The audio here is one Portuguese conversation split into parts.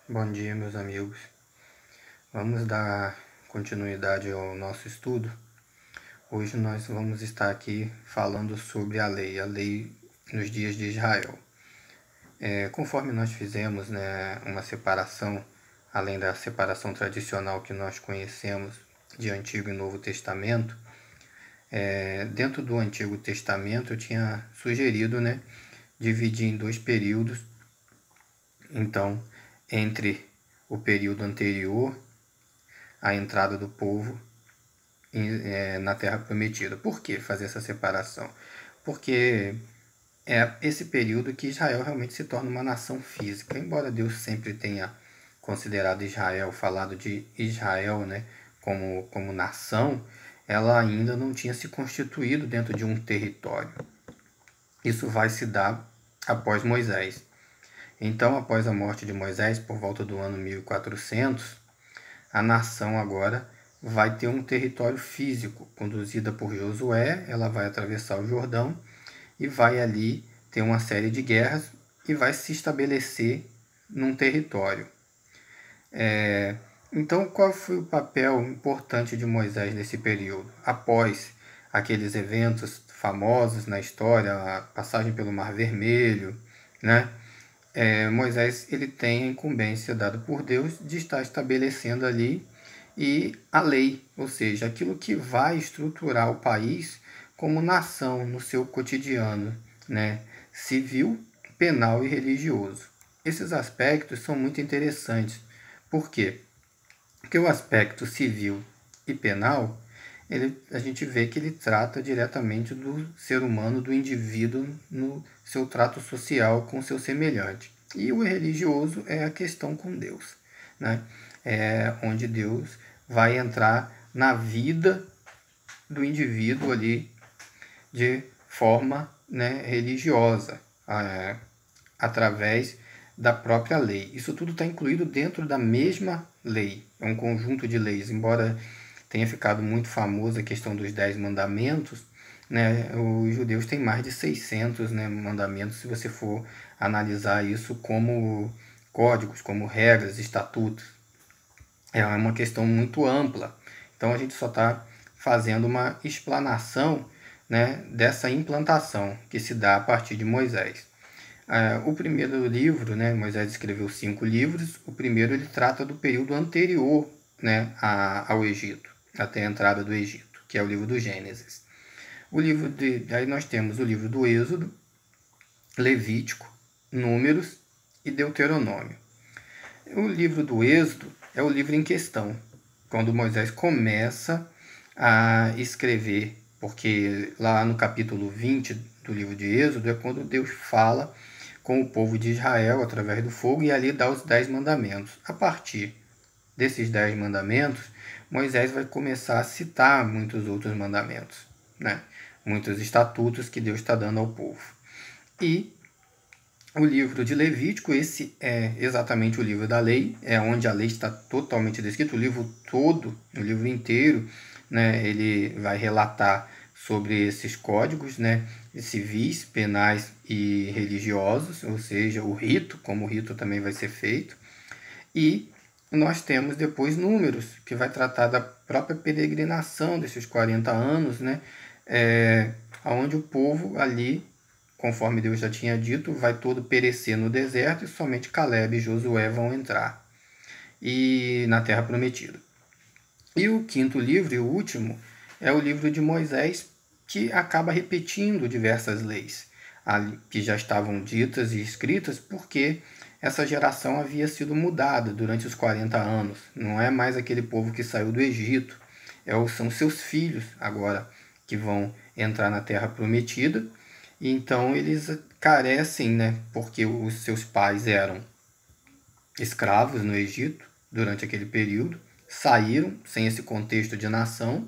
Bom dia, meus amigos. Vamos dar continuidade ao nosso estudo. Hoje nós vamos estar aqui falando sobre a lei nos dias de Israel. Conforme nós fizemos, uma separação, além da separação tradicional que nós conhecemos de Antigo e Novo Testamento, dentro do Antigo Testamento eu tinha sugerido, dividir em dois períodos. Então, entre o período anterior à entrada do povo na Terra Prometida. Por que fazer essa separação? Porque é esse período que Israel realmente se torna uma nação física. Embora Deus sempre tenha considerado Israel, falado de Israel, como nação, ela ainda não tinha se constituído dentro de um território. Isso vai se dar após Moisés. Então, após a morte de Moisés, por volta do ano 1400, a nação agora vai ter um território físico, conduzida por Josué. Ela vai atravessar o Jordão e vai ali ter uma série de guerras e vai se estabelecer num território. Então, qual foi o papel importante de Moisés nesse período? Após aqueles eventos famosos na história, a passagem pelo Mar Vermelho, Moisés ele tem a incumbência dada por Deus de estar estabelecendo ali e a lei, ou seja, aquilo que vai estruturar o país como nação no seu cotidiano, civil, penal e religioso. Esses aspectos são muito interessantes. Por quê? Porque o aspecto civil e penal, a gente vê que ele trata diretamente do ser humano, do indivíduo, no seu trato social com seu semelhante. E o religioso é a questão com Deus, onde Deus vai entrar na vida do indivíduo ali de forma religiosa, através da própria lei. Isso tudo está incluído dentro da mesma lei. É um conjunto de leis. Embora tenha ficado muito famosa a questão dos 10 mandamentos, os judeus têm mais de 600 mandamentos, se você for analisar isso como códigos, como regras, estatutos. É uma questão muito ampla. Então a gente só está fazendo uma explanação dessa implantação que se dá a partir de Moisés. O primeiro livro, Moisés escreveu 5 livros. O primeiro ele trata do período anterior ao Egito, até a entrada do Egito, que é o livro do Gênesis. Aí nós temos o livro do Êxodo, Levítico, Números e Deuteronômio. O livro do Êxodo é o livro em questão, quando Moisés começa a escrever, porque lá no capítulo 20 do livro de Êxodo é quando Deus fala com o povo de Israel através do fogo e ali dá os 10 mandamentos. A partir desses 10 mandamentos, Moisés vai começar a citar muitos outros mandamentos, muitos estatutos que Deus está dando ao povo. E o livro de Levítico, esse é exatamente o livro da lei, é onde a lei está totalmente descrita, o livro todo, o livro inteiro, ele vai relatar sobre esses códigos, civis, penais e religiosos, ou seja, o rito, como o rito também vai ser feito. E nós temos depois Números, que vai tratar da própria peregrinação desses 40 anos, onde o povo ali, conforme Deus já tinha dito, vai todo perecer no deserto e somente Caleb e Josué vão entrar e na Terra Prometida. E o quinto livro, e o último, é o livro de Moisés, que acaba repetindo diversas leis que já estavam ditas e escritas, porque essa geração havia sido mudada durante os 40 anos. Não é mais aquele povo que saiu do Egito, são seus filhos agora que vão entrar na Terra Prometida. E então eles carecem, porque os seus pais eram escravos no Egito durante aquele período, saíram sem esse contexto de nação,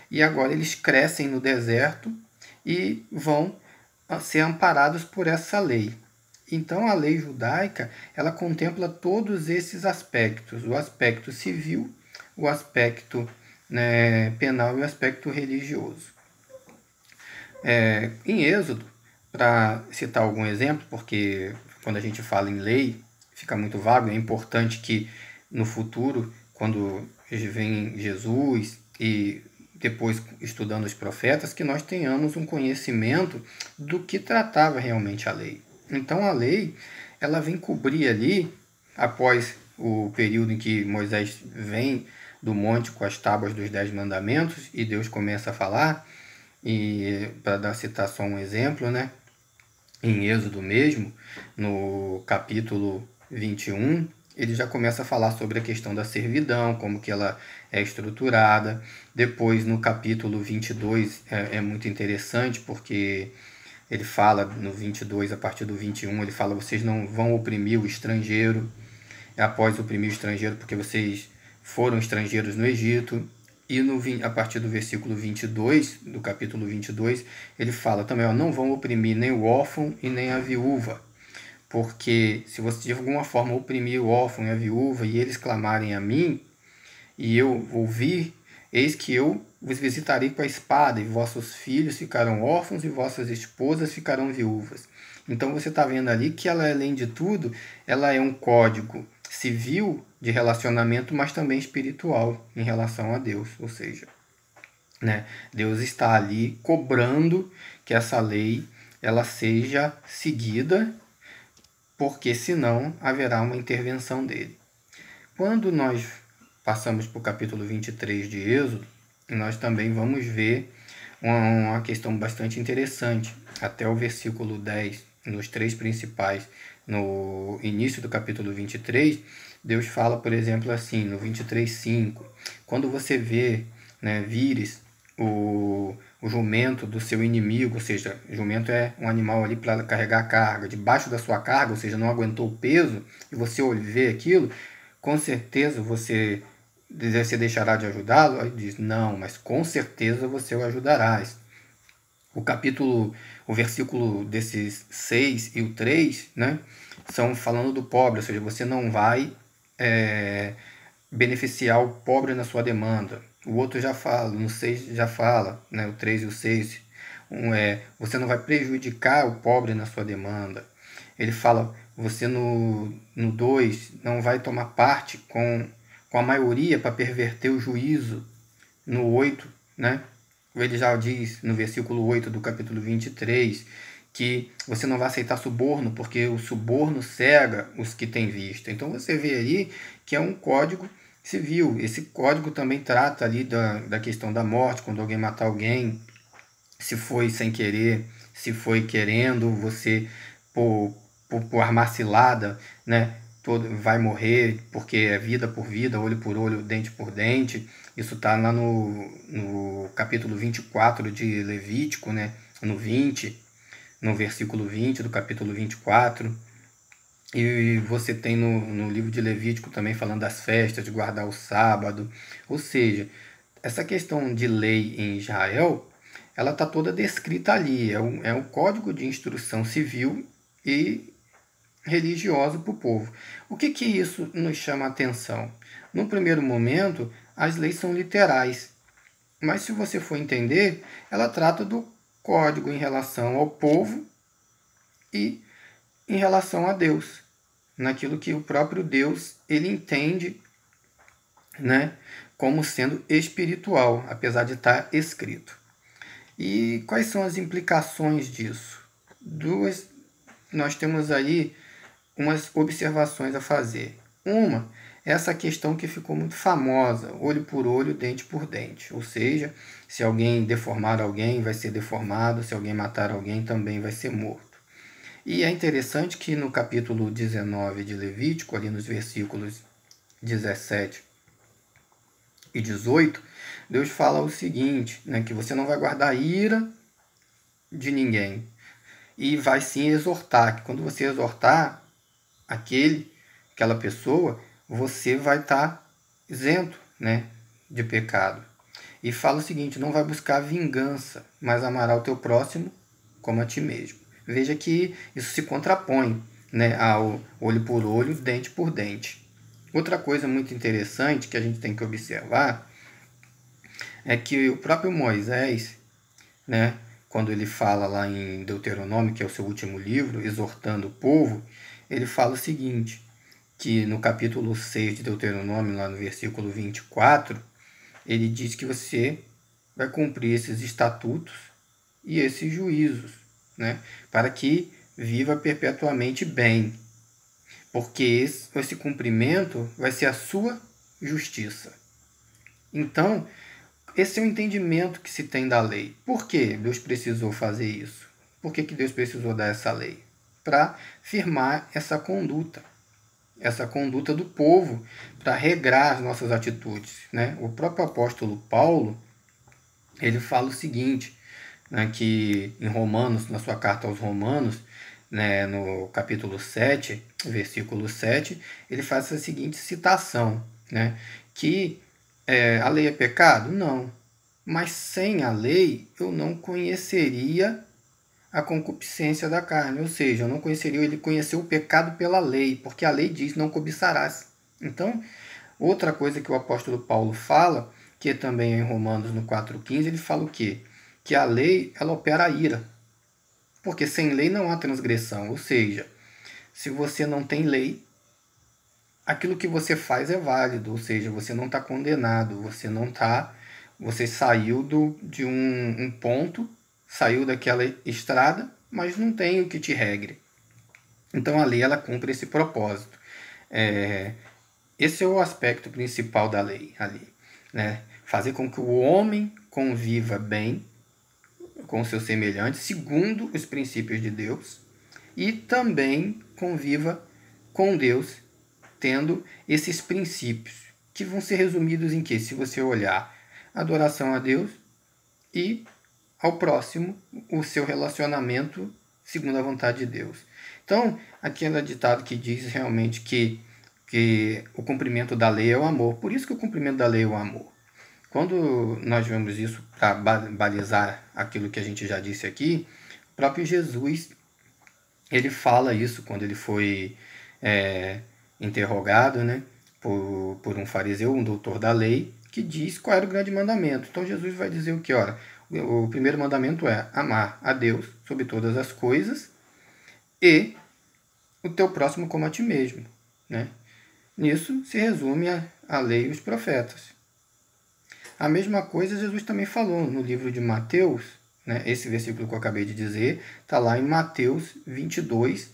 e agora eles crescem no deserto e vão ser amparados por essa lei. Então a lei judaica ela contempla todos esses aspectos, o aspecto civil, o aspecto penal e o aspecto religioso. Em Êxodo, para citar algum exemplo, porque quando a gente fala em lei, fica muito vago. É importante que no futuro, quando vem Jesus e depois estudando os profetas, que nós tenhamos um conhecimento do que tratava realmente a lei. Então a lei, ela vem cobrir ali, após o período em que Moisés vem do monte com as tábuas dos 10 mandamentos e Deus começa a falar, e para citar só um exemplo, né? Em Êxodo mesmo, no capítulo 21, ele já começa a falar sobre a questão da servidão, como que ela é estruturada. Depois, no capítulo 22, é muito interessante, porque ele fala no 22, a partir do 21, ele fala: vocês não vão oprimir o estrangeiro, após oprimir o estrangeiro, porque vocês foram estrangeiros no Egito. E a partir do versículo 22, do capítulo 22, ele fala também: não vão oprimir nem o órfão e nem a viúva, porque se você de alguma forma oprimir o órfão e a viúva e eles clamarem a mim, e eu ouvir, eis que eu vos visitarei com a espada, e vossos filhos ficarão órfãos e vossas esposas ficarão viúvas. Então você está vendo ali que ela, além de tudo, ela é um código civil de relacionamento, mas também espiritual em relação a Deus. Ou seja, né, Deus está ali cobrando que essa lei ela seja seguida, porque senão haverá uma intervenção dele. Quando nós passamos para o capítulo 23 de Êxodo, nós também vamos ver uma questão bastante interessante. Até o versículo 10, nos três principais, no início do capítulo 23, Deus fala, por exemplo, assim, no 23:5, quando você vires o jumento do seu inimigo, ou seja, o jumento é um animal ali para carregar a carga, debaixo da sua carga, ou seja, não aguentou o peso, e você vê aquilo, com certeza você deixará de ajudá-lo? Ele diz: não, mas com certeza você o ajudarás. O versículo desses 6 e o 3, né, são falando do pobre, ou seja, você não vai beneficiar o pobre na sua demanda. O outro já fala, no 6 já fala, né, o 3 e o 6, você não vai prejudicar o pobre na sua demanda. Ele fala, você no 2 não vai tomar parte com a maioria para perverter o juízo. No 8, né, ele já diz no versículo 8 do capítulo 23 que você não vai aceitar suborno, porque o suborno cega os que têm vista. Então você vê aí que é um código civil. Esse código também trata ali da questão da morte, quando alguém matar alguém, se foi sem querer, se foi querendo, você por armar cilada, né, vai morrer, porque é vida por vida, olho por olho, dente por dente. Isso está lá no capítulo 24 de Levítico, né, no versículo 20 do capítulo 24. E você tem no livro de Levítico também falando das festas, de guardar o sábado. Ou seja, essa questão de lei em Israel, ela está toda descrita ali. É um código de instrução civil e religioso para o povo. O que isso nos chama a atenção? No primeiro momento, as leis são literais. Mas se você for entender, ela trata do código em relação ao povo e em relação a Deus, naquilo que o próprio Deus ele entende, né, como sendo espiritual, apesar de estar escrito. E quais são as implicações disso? Nós temos aí umas observações a fazer. Uma é essa questão que ficou muito famosa, olho por olho, dente por dente. Ou seja, se alguém deformar alguém, vai ser deformado, se alguém matar alguém, também vai ser morto. E é interessante que no capítulo 19 de Levítico, ali nos versículos 17 e 18, Deus fala o seguinte, né, que você não vai guardar ira de ninguém, e vai sim exortar, que quando você exortar aquela pessoa, você vai estar isento, né, de pecado. E fala o seguinte, não vai buscar vingança, mas amará o teu próximo como a ti mesmo. Veja que isso se contrapõe, né, ao olho por olho, dente por dente. Outra coisa muito interessante que a gente tem que observar é que o próprio Moisés, né, quando ele fala lá em Deuteronômio, que é o seu último livro, exortando o povo, ele fala o seguinte, que no capítulo 6 de Deuteronômio, lá no versículo 24, ele diz que você vai cumprir esses estatutos e esses juízos, né? Para que viva perpetuamente bem, porque esse cumprimento vai ser a sua justiça. Então, esse é o entendimento que se tem da lei. Por que Deus precisou fazer isso? Por que Deus precisou dar essa lei? Para firmar essa conduta do povo, para regrar as nossas atitudes, né? O próprio apóstolo Paulo, ele fala o seguinte, né, que em Romanos, na sua carta aos Romanos, né, no capítulo 7, versículo 7, ele faz a seguinte citação, né, que a lei é pecado? Não. Mas sem a lei eu não conheceria a concupiscência da carne, ou seja, eu não conheceria, ele conheceu o pecado pela lei, porque a lei diz não cobiçarás. Então, outra coisa que o apóstolo Paulo fala, que também é em Romanos no 4,15, ele fala o quê? Que a lei, ela opera a ira. Porque sem lei não há transgressão, ou seja, se você não tem lei, aquilo que você faz é válido, ou seja, você não está condenado, você saiu de um ponto, saiu daquela estrada, mas não tem o que te regre. Então a lei, ela cumpre esse propósito. Esse é o aspecto principal da lei ali, né? Fazer com que o homem conviva bem com seus semelhantes, segundo os princípios de Deus, e também conviva com Deus, tendo esses princípios, que vão ser resumidos em que? Se você olhar, adoração a Deus e ao próximo, o seu relacionamento segundo a vontade de Deus. Então, aquele ditado que diz realmente que o cumprimento da lei é o amor. Por isso que o cumprimento da lei é o amor. Quando nós vemos isso para balizar aquilo que a gente já disse aqui, o próprio Jesus, ele fala isso quando ele foi interrogado, né, por um fariseu, um doutor da lei, que diz qual era o grande mandamento. Então Jesus vai dizer o que? Ora, o primeiro mandamento é amar a Deus sobre todas as coisas e o teu próximo como a ti mesmo, né? Nisso se resume a lei e os profetas. A mesma coisa Jesus também falou no livro de Mateus, né? Esse versículo que eu acabei de dizer está lá em Mateus 22,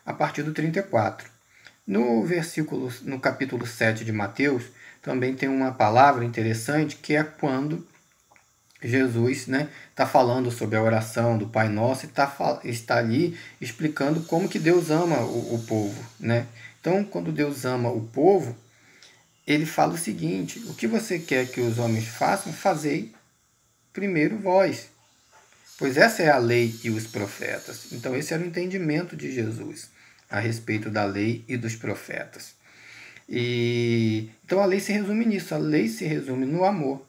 a partir do 34. No capítulo 7 de Mateus, também tem uma palavra interessante, que é quando Jesus, né, está falando sobre a oração do Pai Nosso e está ali explicando como que Deus ama o povo, né? Então, quando Deus ama o povo, ele fala o seguinte: o que você quer que os homens façam, fazei primeiro vós, pois essa é a lei e os profetas. Então, esse era o entendimento de Jesus a respeito da lei e dos profetas. Então, a lei se resume nisso, a lei se resume no amor.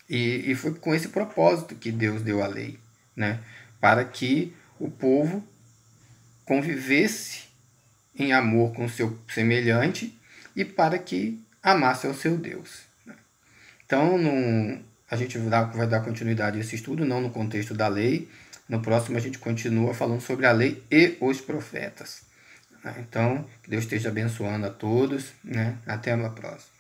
E foi com esse propósito que Deus deu a lei, né? Para que o povo convivesse em amor com o seu semelhante e para que amasse ao seu Deus. Então, a gente vai dar continuidade a esse estudo, não no contexto da lei. No próximo, a gente continua falando sobre a lei e os profetas. Então, que Deus esteja abençoando a todos, né? Até a próxima.